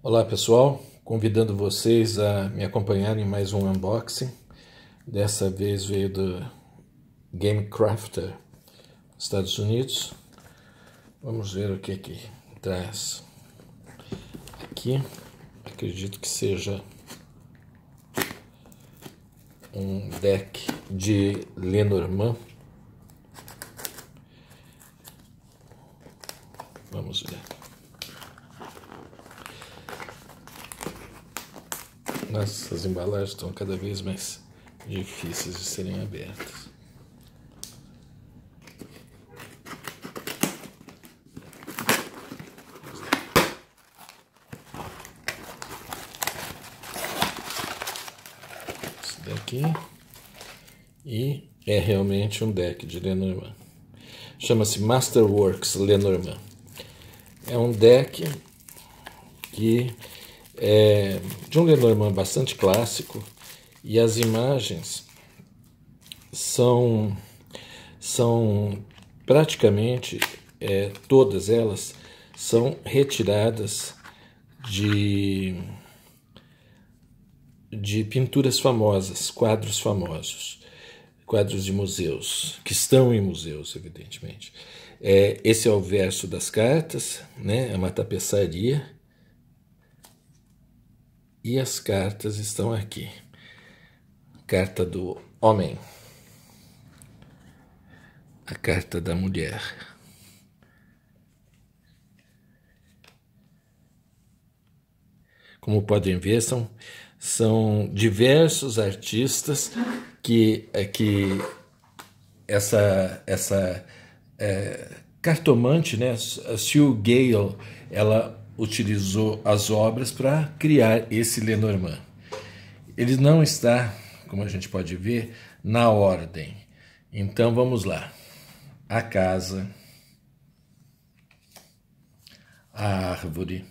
Olá pessoal, convidando vocês a me acompanharem em mais um unboxing. Dessa vez veio do Game Crafter, Estados Unidos. Vamos ver o que traz aqui. Acredito que seja um deck de Lenormand. Vamos ver. Nossa, as embalagens estão cada vez mais difíceis de serem abertas. Esse daqui. E é realmente um deck de Lenormand. Chama-se Masterworks Lenormand. É um deck que é de um Lenormand bastante clássico, e as imagens são praticamente todas elas são retiradas de pinturas famosas, quadros famosos, quadros de museus, que estão em museus, evidentemente. Esse é o verso das cartas, né? É uma tapeçaria. E as cartas estão aqui. Carta do homem. A carta da mulher. Como podem ver, são diversos artistas que essa cartomante, né, a Sue Gale, ela utilizou as obras para criar esse Lenormand. Ele não está, como a gente pode ver, na ordem. Então vamos lá. A casa, a árvore,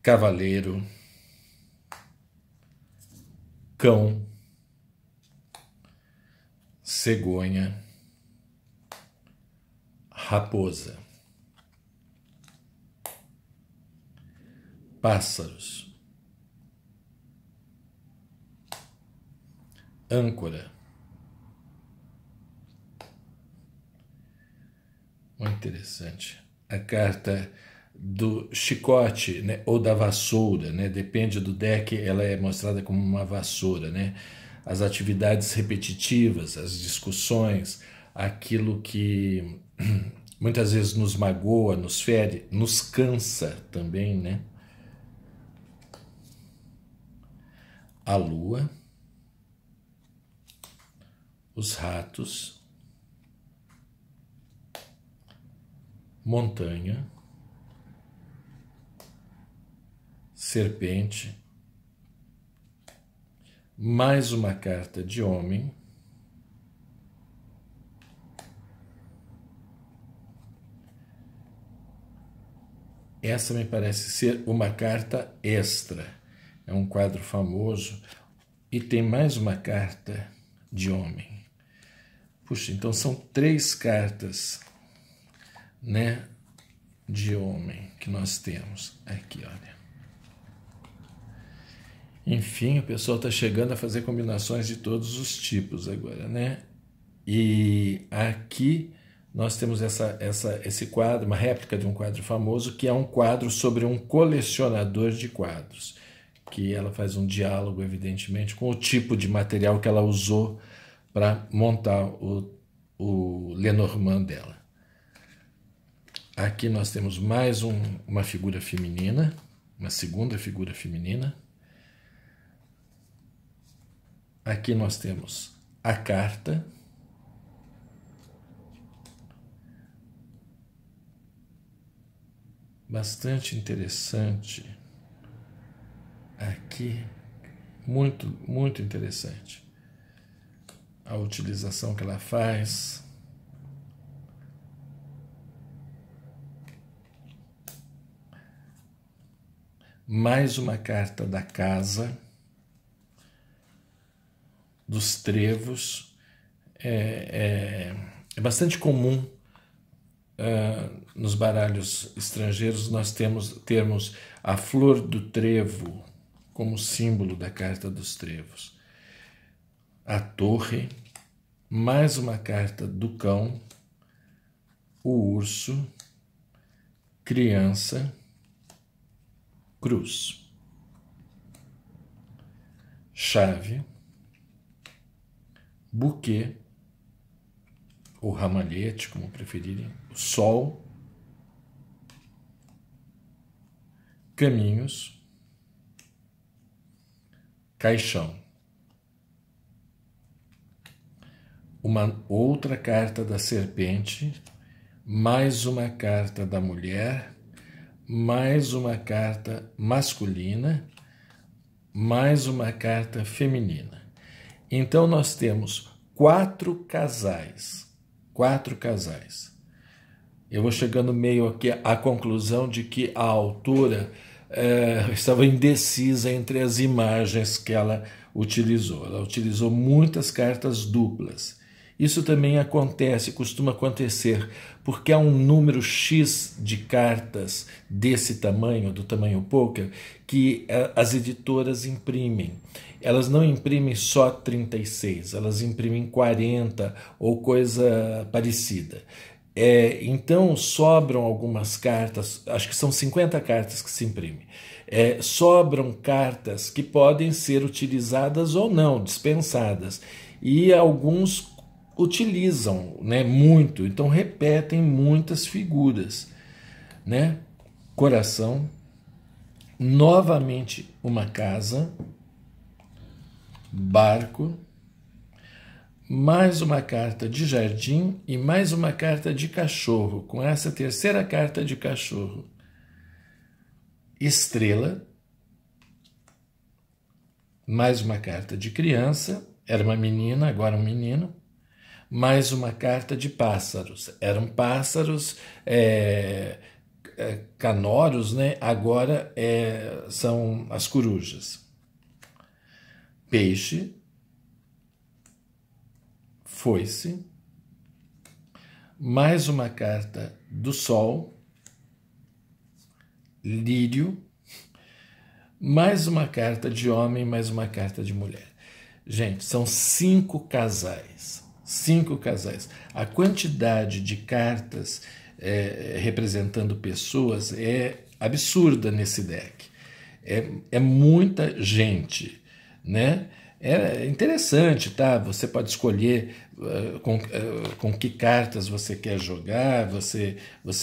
cavaleiro, cão, cegonha, raposa, pássaros, âncora. Muito interessante. A carta do chicote, né, ou da vassoura, né, depende do deck, ela é mostrada como uma vassoura, né? As atividades repetitivas, as discussões, aquilo que muitas vezes nos magoa, nos fere, nos cansa também, né? A lua, os ratos, montanha, serpente, mais uma carta de homem, essa me parece ser uma carta extra, é um quadro famoso, e tem mais uma carta de homem. Puxa, então são 3 cartas, né, de homem que nós temos aqui, olha. Enfim, o pessoal está chegando a fazer combinações de todos os tipos agora, né? E aqui nós temos esse quadro, uma réplica de um quadro famoso, que é um quadro sobre um colecionador de quadros, que ela faz um diálogo, evidentemente, com o tipo de material que ela usou para montar o Lenormand dela. Aqui nós temos mais uma figura feminina, uma segunda figura feminina. Aqui nós temos a carta. Bastante interessante. Aqui, muito interessante. A utilização que ela faz. Mais uma carta da casa, dos trevos. É bastante comum nos baralhos estrangeiros nós temos a flor do trevo como símbolo da carta dos trevos, a torre, mais uma carta do cão, o urso, criança, cruz, chave, buquê, ou ramalhete, como preferirem, sol, caminhos, caixão. Uma outra carta da serpente, mais uma carta da mulher, mais uma carta masculina, mais uma carta feminina. Então nós temos 4 casais. 4 casais. Eu vou chegando meio aqui à conclusão de que a autora estava indecisa entre as imagens que ela utilizou. Ela utilizou muitas cartas duplas. Isso também costuma acontecer, porque há um número X de cartas desse tamanho, do tamanho poker, que as editoras imprimem. Elas não imprimem só 36, elas imprimem 40 ou coisa parecida. Então sobram algumas cartas, acho que são 50 cartas que se imprimem. Sobram cartas que podem ser utilizadas ou não, dispensadas. E alguns utilizam, né, muito, então repetem muitas figuras, né? Coração, novamente uma casa, barco, mais uma carta de jardim e mais uma carta de cachorro, com essa terceira carta de cachorro, estrela, mais uma carta de criança, era uma menina, agora um menino, mais uma carta de pássaros, eram pássaros canoros, né? Agora são as corujas. Peixe, foice, mais uma carta do sol, lírio, mais uma carta de homem, mais uma carta de mulher. Gente, são 5 casais. 5 casais. A quantidade de cartas representando pessoas é absurda nesse deck. É muita gente, né? É interessante, tá? Você pode escolher com que cartas você quer jogar, você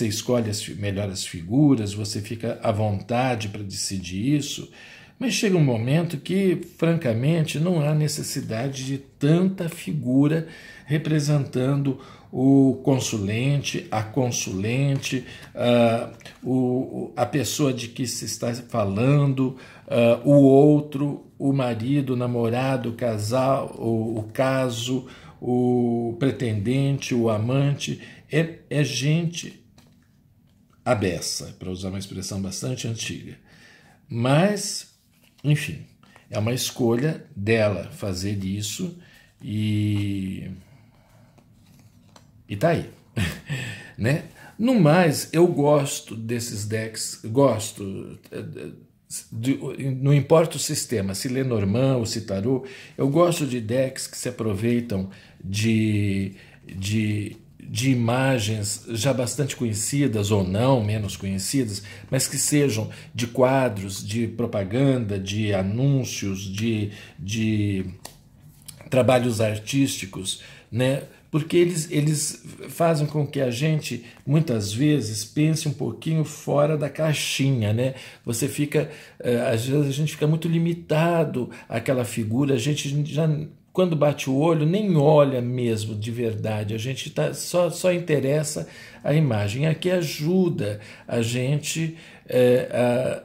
escolhe melhor as figuras, você fica à vontade para decidir isso, mas chega um momento que, francamente, não há necessidade de tanta figura representando o consulente, a consulente, a pessoa de que se está falando, o outro, o marido, o namorado, o casal, o caso, o pretendente, o amante. É gente à beça, para usar uma expressão bastante antiga. Mas, enfim, é uma escolha dela fazer isso e tá aí, né? No mais, eu gosto desses decks, não importa o sistema, se Lenormand ou se Tarot, eu gosto de decks que se aproveitam de imagens já bastante conhecidas ou não, menos conhecidas, mas que sejam de quadros, de propaganda, de anúncios, de trabalhos artísticos, né? Porque eles fazem com que a gente, muitas vezes, pense um pouquinho fora da caixinha, né? Você fica, às vezes a gente fica muito limitado àquela figura, a gente já, quando bate o olho, nem olha mesmo de verdade, a gente só interessa a imagem. Aqui ajuda a gente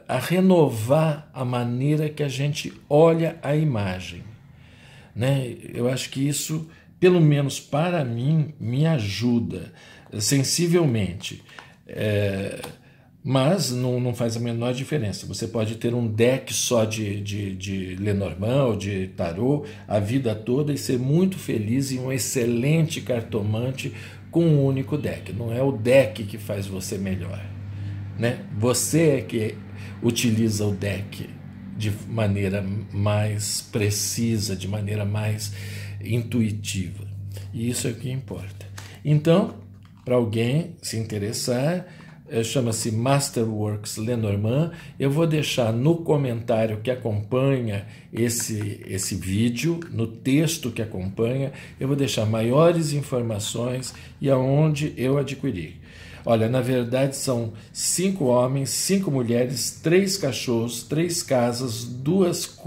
a renovar a maneira que a gente olha a imagem, né? Eu acho que isso, pelo menos para mim, me ajuda sensivelmente. Mas não faz a menor diferença. Você pode ter um deck só de Lenormand ou de Tarot a vida toda e ser muito feliz e um excelente cartomante com um único deck. Não é o deck que faz você melhor, né? Você é que utiliza o deck de maneira mais precisa, de maneira mais intuitiva. E isso é o que importa. Então, para alguém se interessar, chama-se Masterworks Lenormand. Eu vou deixar no comentário que acompanha esse vídeo, no texto que acompanha, eu vou deixar maiores informações e aonde eu adquiri. Olha, na verdade são 5 homens, 5 mulheres, 3 cachorros, 3 casas, 2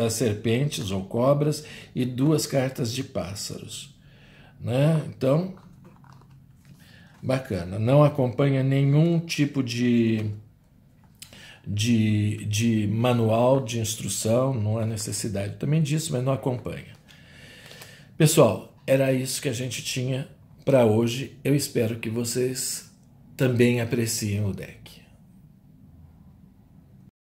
serpentes ou cobras e 2 cartas de pássaros, né? Então, bacana. Não acompanha nenhum tipo de manual de instrução, não há necessidade também disso, mas não acompanha. Pessoal, era isso que a gente tinha para hoje. Eu espero que vocês também apreciem o deck.